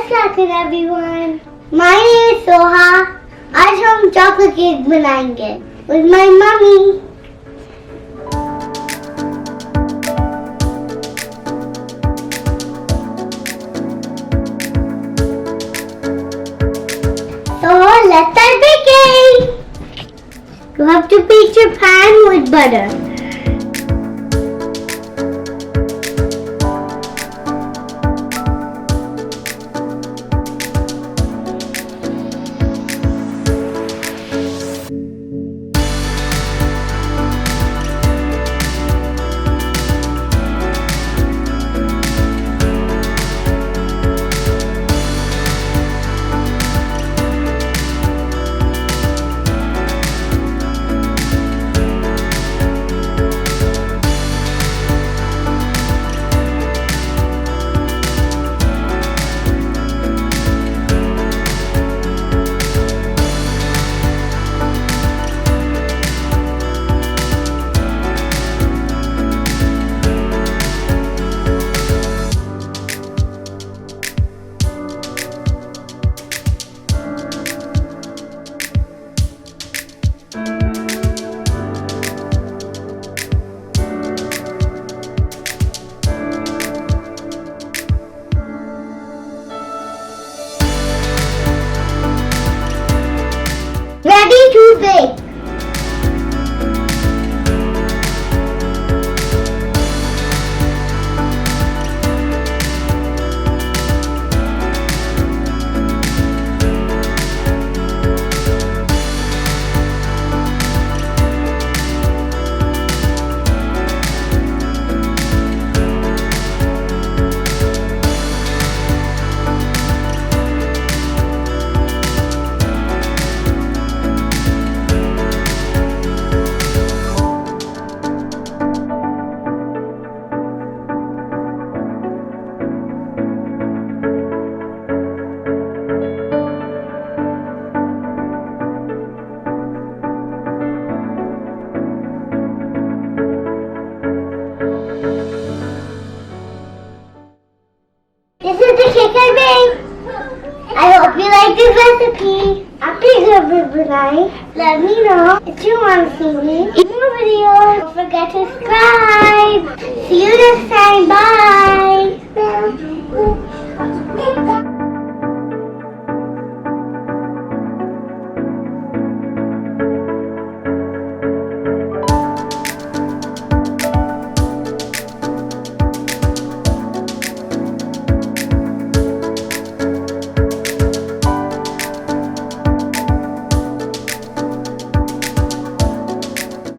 second everyone. My name is Soha. आज हम chocolate cake बनाएंगे with my mummy. So let's start baking. You have to beat your pan with butter. Ready to bake. This is the cake I made. I hope you like this recipe. After you let me know if you want to see me in more videos. Don't forget to subscribe. See you next time. Bye.